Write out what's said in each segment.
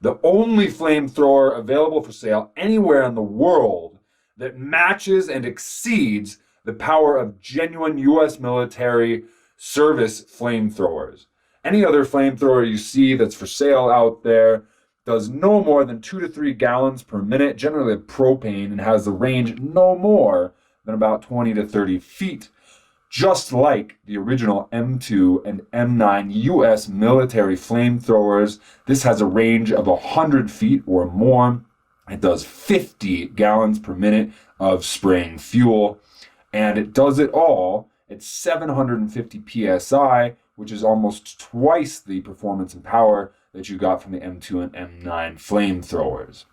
the only flamethrower available for sale anywhere in the world that matches and exceeds the power of genuine U.S. military service flamethrowers. Any other flamethrower you see that's for sale out there does no more than 2 to 3 gallons per minute, generally propane, and has the range no more than about 20 to 30 feet. Just like the original M2 and M9 U.S. military flamethrowers, this has a range of 100 feet or more. It does 50 gallons per minute of spraying fuel, and it does it all at 750 psi, which is almost twice the performance and power that you got from the M2 and M9 flamethrowers.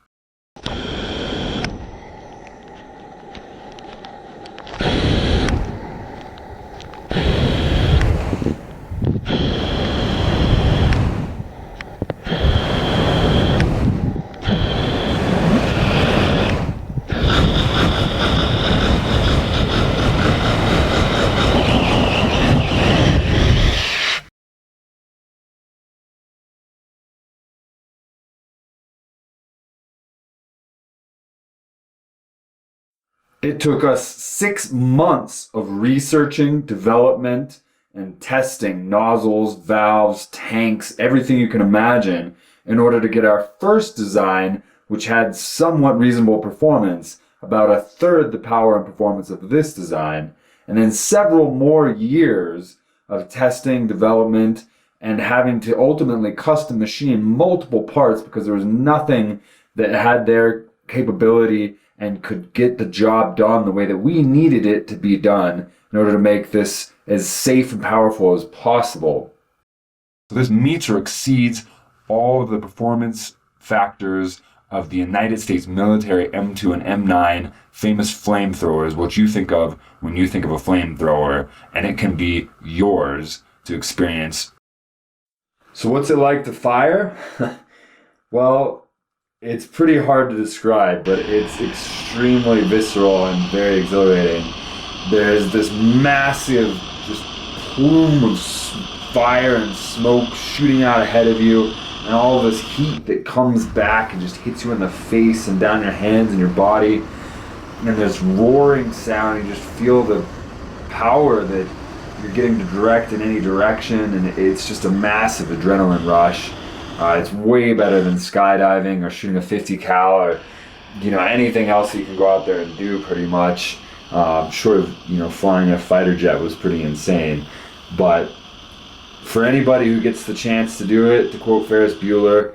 It took us 6 months of researching, development, and testing nozzles, valves, tanks, everything you can imagine in order to get our first design, which had somewhat reasonable performance, about a third the power and performance of this design, and then several more years of testing, development, and having to ultimately custom machine multiple parts because there was nothing that had their capability and could get the job done the way that we needed it to be done in order to make this as safe and powerful as possible. So this meets or exceeds all of the performance factors of the United States military M2 and M9 famous flamethrowers, what you think of when you think of a flamethrower, and it can be yours to experience. So what's it like to fire? Well, it's pretty hard to describe, but it's extremely visceral and very exhilarating. There's this massive just plume of fire and smoke shooting out ahead of you, and all this heat that comes back and just hits you in the face and down your hands and your body. And this roaring sound, you just feel the power that you're getting to direct in any direction, and it's just a massive adrenaline rush. It's way better than skydiving or shooting a 50 cal or anything else that you can go out there and do pretty much. Short of flying a fighter jet was pretty insane. But for anybody who gets the chance to do it, to quote Ferris Bueller,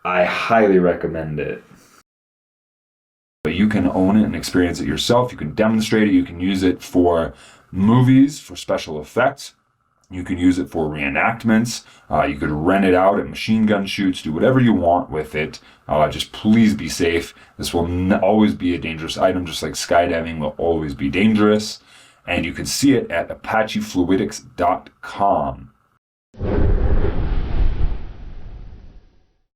I highly recommend it. But you can own it and experience it yourself. You can demonstrate it. You can use it for movies, for special effects. You can use it for reenactments. You could rent it out at machine gun shoots, do whatever you want with it. Just please be safe. This will always be a dangerous item, just like skydiving will always be dangerous. And you can see it at ApacheFluidics.com.